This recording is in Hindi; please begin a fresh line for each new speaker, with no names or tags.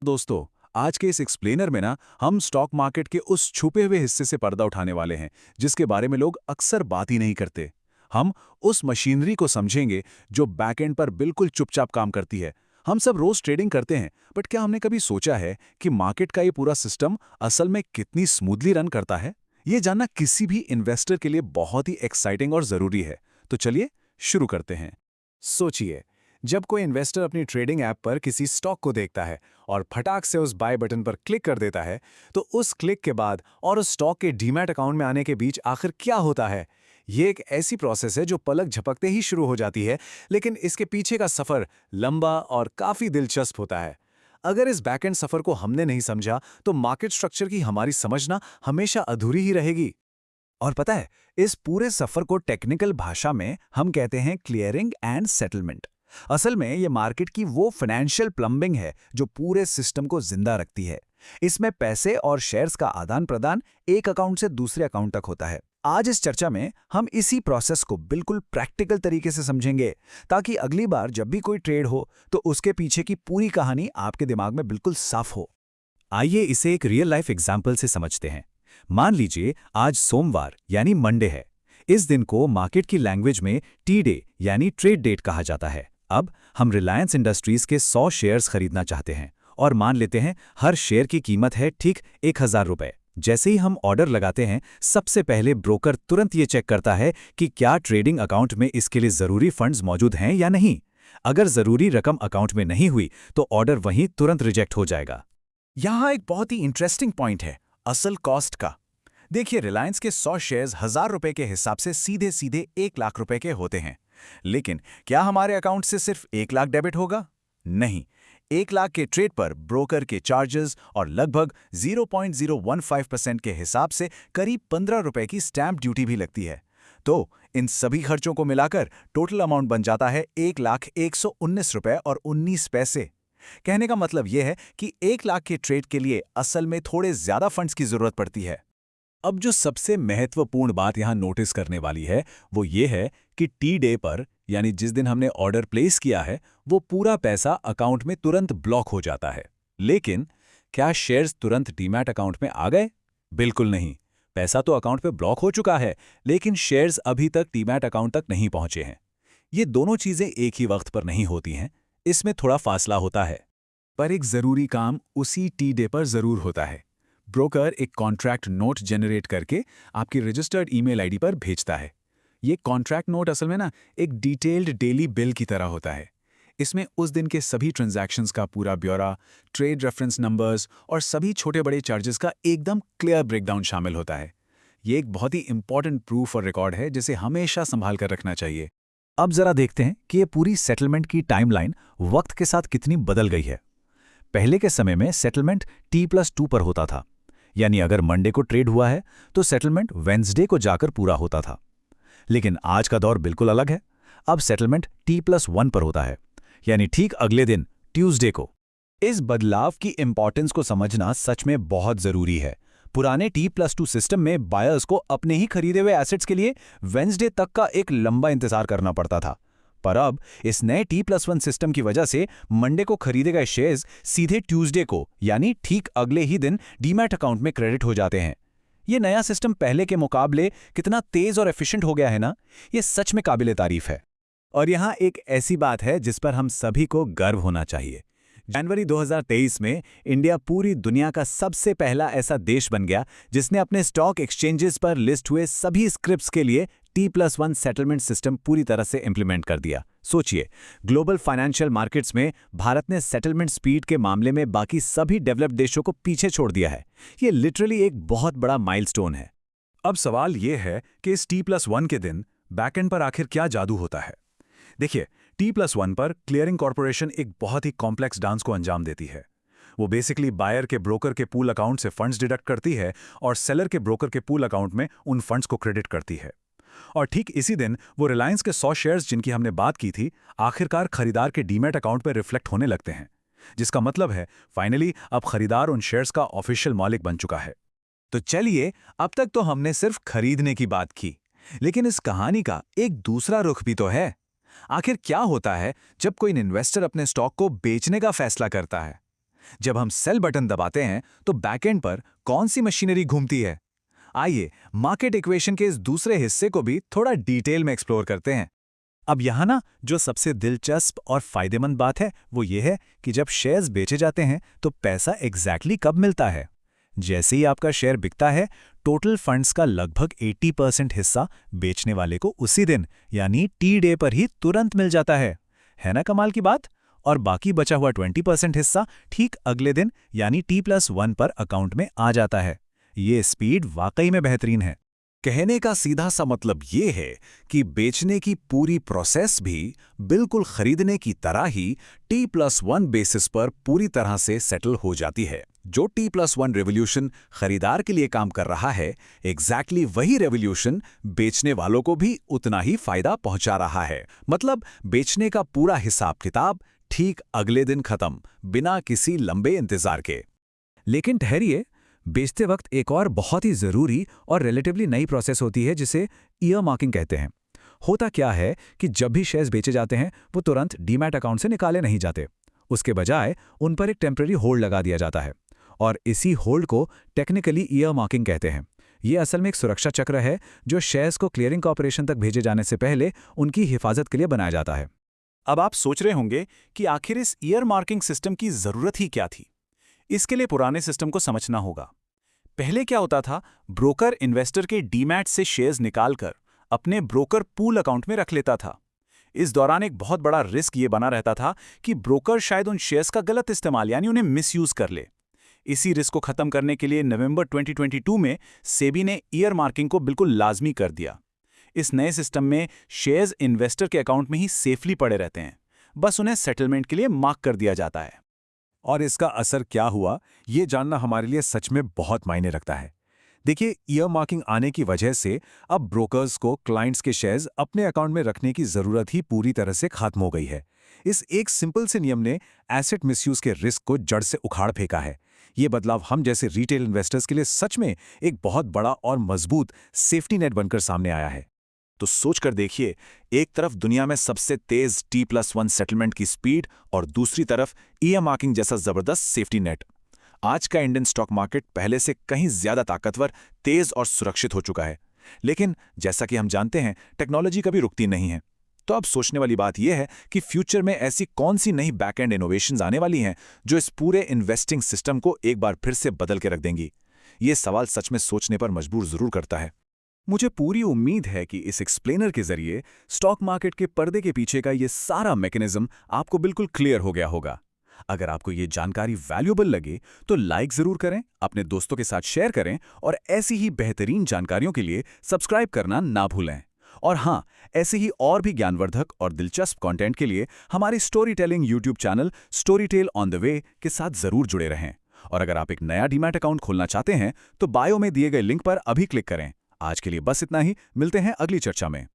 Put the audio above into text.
दोस्तों, आज के इस एक्सप्लेनर में ना हम स्टॉक मार्केट के उस छुपे हुए हिस्से से पर्दा उठाने वाले हैं जिसके बारे में लोग अक्सर बात ही नहीं करते। हम उस मशीनरी को समझेंगे जो बैकएंड पर बिल्कुल चुपचाप काम करती है। हम सब रोज ट्रेडिंग करते हैं, बट क्या हमने कभी सोचा है कि मार्केट का ये पूरा सिस्टम असल में कितनी स्मूथली रन करता है? ये जानना किसी भी इन्वेस्टर के लिए बहुत ही एक्साइटिंग और जरूरी है। तो चलिए शुरू करते हैं।
सोचिए, जब कोई इन्वेस्टर अपनी ट्रेडिंग ऐप पर किसी स्टॉक को देखता है और फटाक से उस बाय बटन पर क्लिक कर देता है, तो उस क्लिक के बाद और उस स्टॉक के डीमैट अकाउंट में आने के बीच आखिर क्या होता है? ये एक ऐसी प्रोसेस है जो पलक झपकते ही शुरू हो जाती है, लेकिन इसके पीछे का सफर लंबा और काफी दिलचस्प होता है। अगर इस बैकएंड सफर को हमने नहीं समझा, तो मार्केट स्ट्रक्चर की हमारी समझना हमेशा अधूरी ही रहेगी।
और पता है, इस पूरे सफर को टेक्निकल भाषा में हम कहते हैं क्लियरिंग एंड सेटलमेंट। असल में ये मार्केट की वो फाइनेंशियल प्लम्बिंग है जो पूरे सिस्टम को जिंदा रखती है। इसमें पैसे और शेयर्स का आदान प्रदान एक अकाउंट से दूसरे अकाउंट तक होता है। आज इस चर्चा में हम इसी प्रोसेस को बिल्कुल प्रैक्टिकल तरीके से समझेंगे, ताकि अगली बार जब भी कोई ट्रेड हो तो उसके पीछे की पूरी कहानी आपके दिमाग में बिल्कुल साफ हो। आइए इसे एक रियल लाइफ एग्जाम्पल से समझते हैं। मान लीजिए आज सोमवार यानी मंडे है। इस दिन को मार्केट की लैंग्वेज में टी डे यानी ट्रेड डेट कहा जाता है। अब हम रिलायंस इंडस्ट्रीज के 100 शेयर्स खरीदना चाहते हैं और मान लेते हैं हर शेयर की कीमत है ठीक 1000 रुपए। जैसे ही हम ऑर्डर लगाते हैं, सबसे पहले ब्रोकर तुरंत ये चेक करता है कि क्या ट्रेडिंग अकाउंट में इसके लिए जरूरी फंड्स मौजूद हैं या नहीं। अगर जरूरी रकम अकाउंट में नहीं हुई तो ऑर्डर वहीं तुरंत रिजेक्ट हो जाएगा।
यहाँ एक बहुत ही इंटरेस्टिंग पॉइंट है, असल कॉस्ट का। देखिए, रिलायंस के 100 शेयर्स 1000 रुपए के हिसाब से सीधे सीधे 1 लाख रुपए के होते हैं। लेकिन क्या हमारे अकाउंट से सिर्फ 1 लाख डेबिट होगा? नहीं। 1 लाख के ट्रेड पर ब्रोकर के चार्जेस और लगभग 0.015% के हिसाब से करीब 15 रुपए की स्टैंप ड्यूटी भी लगती है। तो इन सभी खर्चों को मिलाकर टोटल अमाउंट बन जाता है 1,119 रुपए और 19 पैसे। कहने का मतलब यह है कि 1 लाख के ट्रेड के लिए असल में थोड़े ज्यादा फंड्स की जरूरत पड़ती है।
अब जो सबसे महत्वपूर्ण बात यहाँ नोटिस करने वाली है वो ये है कि टी डे पर, यानी जिस दिन हमने ऑर्डर प्लेस किया है, वो पूरा पैसा अकाउंट में तुरंत ब्लॉक हो जाता है। लेकिन क्या शेयर्स तुरंत डीमैट अकाउंट में आ गए? बिल्कुल नहीं। पैसा तो अकाउंट पे ब्लॉक हो चुका है, लेकिन शेयर्स अभी तक डीमैट अकाउंट तक नहीं पहुंचे हैं। ये दोनों चीजें एक ही वक्त पर नहीं होती हैं, इसमें थोड़ा फासला होता है।
पर एक जरूरी काम उसी टी डे पर जरूर होता है। ब्रोकर एक कॉन्ट्रैक्ट नोट जनरेट करके आपकी रजिस्टर्ड ईमेल आईडी पर भेजता है। ये कॉन्ट्रैक्ट नोट असल में एक डिटेल्ड डेली बिल की तरह होता है। इसमें उस दिन के सभी ट्रांजैक्शंस का पूरा ब्यौरा, ट्रेड रेफरेंस नंबर्स और सभी छोटे बड़े चार्जेस का एकदम क्लियर ब्रेकडाउन शामिल होता है। ये एक बहुत ही इंपॉर्टेंट प्रूफ और रिकॉर्ड है जिसे हमेशा संभाल कर रखना चाहिए।
अब जरा देखते हैं कि ये पूरी सेटलमेंट की टाइमलाइन वक्त के साथ कितनी बदल गई है। पहले के समय में सेटलमेंट T+2 पर होता था, यानी अगर मंडे को ट्रेड हुआ है तो सेटलमेंट वेंसडे को जाकर पूरा होता था। लेकिन आज का दौर बिल्कुल अलग है। अब सेटलमेंट T+1 पर होता है, यानी ठीक अगले दिन ट्यूसडे को। इस बदलाव की इंपॉर्टेंस को समझना सच में बहुत जरूरी है। पुराने T+2 सिस्टम में बायर्स को अपने ही खरीदे हुए एसेट्स के लिए वेंसडे तक का एक लंबा इंतजार करना पड़ता था। पर अब इस नए T+1 सिस्टम की वजह से मंडे को खरीदे गए शेयर्स सीधे ट्यूसडे को, यानी ठीक अगले ही दिन डीमैट अकाउंट में क्रेडिट हो जाते हैं। ये नया सिस्टम पहले के मुकाबले कितना तेज और एफिशिएंट हो गया है ना, ये सच में काबिले तारीफ है।
और यहाँ एक ऐसी बात है जिस पर हम सभी को गर्व होना चाहिए। जनवरी 2023 में इंडिया पूरी दुनिया का सबसे पहला ऐसा देश बन गया जिसने अपने स्टॉक एक्सचेंजेस पर लिस्ट हुए सभी स्क्रिप्ट्स के लिए T+1 सेटलमेंट सिस्टम पूरी तरह से इंप्लीमेंट कर दिया। सोचिए, ग्लोबल फाइनेंशियल मार्केट्स में भारत ने सेटलमेंट स्पीड के मामले में बाकी सभी डेवलप्ड देशों को पीछे छोड़ दिया है। ये लिटरली एक बहुत बड़ा माइलस्टोन है।
अब सवाल ये है कि इस T+1 के दिन बैकएंड पर आखिर क्या जादू होता है। देखिए, T+1 पर क्लियरिंग कॉर्पोरेशन एक बहुत ही कॉम्प्लेक्स डांस को अंजाम देती है। वो बेसिकली बायर के ब्रोकर के पूल अकाउंट से फंड्स डिडक्ट करती है और सेलर के ब्रोकर के पूल अकाउंट में उन फंड्स को क्रेडिट करती है। और ठीक इसी दिन वो रिलायंस के 100 शेयर्स जिनकी हमने बात की थी, आखिरकार खरीदार के डीमैट अकाउंट पर रिफ्लेक्ट होने लगते हैं, जिसका मतलब है फाइनली अब खरीदार उन शेयर्स का ऑफिशियल मालिक बन चुका है।
तो चलिए, अब तक तो हमने सिर्फ खरीदने की बात की, लेकिन इस कहानी का एक दूसरा रुख भी तो है। आखिर क्या होता है जब कोई इन्वेस्टर अपने स्टॉक को बेचने का फैसला करता है? जब हम सेल बटन दबाते हैं तो बैकएंड पर कौन सी मशीनरी घूमती है? आइए मार्केट इक्वेशन के इस दूसरे हिस्से को भी थोड़ा डिटेल में एक्सप्लोर करते हैं। अब यहाँ ना जो सबसे दिलचस्प और फायदेमंद बात है वो ये है कि जब शेयर्स बेचे जाते हैं तो पैसा एग्जैक्टली कब मिलता है। जैसे ही आपका शेयर बिकता है, टोटल फंड्स का लगभग 80% हिस्सा बेचने वाले को उसी दिन यानी टी डे पर ही तुरंत मिल जाता है ना कमाल की बात? और बाकी बचा हुआ 20% हिस्सा ठीक अगले दिन यानी T+1 पर अकाउंट में आ जाता है। ये स्पीड वाकई में बेहतरीन है।
कहने का सीधा सा मतलब ये है कि बेचने की पूरी प्रोसेस भी बिल्कुल खरीदने की तरह ही T+1 बेसिस पर पूरी तरह से सेटल हो जाती है। जो T+1 रेवोल्यूशन खरीदार के लिए काम कर रहा है, एग्जैक्टली वही रेवोल्यूशन बेचने वालों को भी उतना ही फायदा पहुंचा रहा है। मतलब बेचने का पूरा हिसाब किताब ठीक अगले दिन खत्म, बिना किसी लंबे इंतजार के।
लेकिन ठहरिए, बेचते वक्त एक और बहुत ही ज़रूरी और रिलेटिवली नई प्रोसेस होती है जिसे ईयर मार्किंग कहते हैं। होता क्या है कि जब भी शेयर्स बेचे जाते हैं वो तुरंत डीमैट अकाउंट से निकाले नहीं जाते। उसके बजाय उन पर एक टेम्पररी होल्ड लगा दिया जाता है और इसी होल्ड को टेक्निकली ईयर मार्किंग कहते हैं। ये असल में एक सुरक्षा चक्र है जो शेयर्स को क्लियरिंग कॉर्पोरेशन तक भेजे जाने से पहले उनकी हिफाजत के लिए बनाया जाता है।
अब आप सोच रहे होंगे कि आखिर इस ईयर मार्किंग सिस्टम की ज़रूरत ही क्या थी। इसके लिए पुराने सिस्टम को समझना होगा। पहले क्या होता था, ब्रोकर इन्वेस्टर के डीमैट से शेयर्स निकालकर अपने ब्रोकर पूल अकाउंट में रख लेता था। इस दौरान एक बहुत बड़ा रिस्क ये बना रहता था कि ब्रोकर शायद उन शेयर्स का गलत इस्तेमाल यानी उन्हें मिसयूज कर ले। इसी रिस्क को खत्म करने के लिए नवंबर 2022 में सेबी ने ईयर मार्किंग को बिल्कुल लाजमी कर दिया। इस नए सिस्टम में शेयर्स इन्वेस्टर के अकाउंट में ही सेफली पड़े रहते हैं, बस उन्हें सेटलमेंट के लिए मार्क कर दिया जाता है।
और इसका असर क्या हुआ, ये जानना हमारे लिए सच में बहुत मायने रखता है। देखिए, ईयर मार्किंग आने की वजह से अब ब्रोकर्स को क्लाइंट्स के शेयर्स अपने अकाउंट में रखने की जरूरत ही पूरी तरह से खत्म हो गई है। इस एक सिंपल से नियम ने एसेट मिसयूज के रिस्क को जड़ से उखाड़ फेंका है। ये बदलाव हम जैसे रिटेल इन्वेस्टर्स के लिए सच में एक बहुत बड़ा और मजबूत सेफ्टी नेट बनकर सामने आया है।
तो सोचकर देखिए, एक तरफ दुनिया में सबसे तेज T+1 सेटलमेंट की स्पीड और दूसरी तरफ ईयर मार्किंग जैसा जबरदस्त सेफ्टी नेट। आज का इंडियन स्टॉक मार्केट पहले से कहीं ज्यादा ताकतवर, तेज और सुरक्षित हो चुका है। लेकिन जैसा कि हम जानते हैं, टेक्नोलॉजी कभी रुकती नहीं है। तो अब सोचने वाली बात यह है कि फ्यूचर में ऐसी कौन सी नई बैकएंड इनोवेशंस आने वाली हैं जो इस पूरे इन्वेस्टिंग सिस्टम को एक बार फिर से बदल के रख देंगी। ये सवाल सच में सोचने पर मजबूर जरूर करता है।
मुझे पूरी उम्मीद है कि इस एक्सप्लेनर के जरिए स्टॉक मार्केट के पर्दे के पीछे का ये सारा मैकेनिज्म आपको बिल्कुल क्लियर हो गया होगा। अगर आपको ये जानकारी वैल्यूएबल लगे तो लाइक जरूर करें, अपने दोस्तों के साथ शेयर करें और ऐसी ही बेहतरीन जानकारियों के लिए सब्सक्राइब करना ना भूलें। और हाँ, ऐसे ही और भी ज्ञानवर्धक और दिलचस्प कंटेंट के लिए हमारे story telling YouTube channel Storytel on the way के साथ जरूर जुड़े रहें। और अगर आप एक नया डीमैट अकाउंट खोलना चाहते हैं तो बायो में दिए गए लिंक पर अभी क्लिक करें। आज के लिए बस इतना ही, मिलते हैं अगली चर्चा में।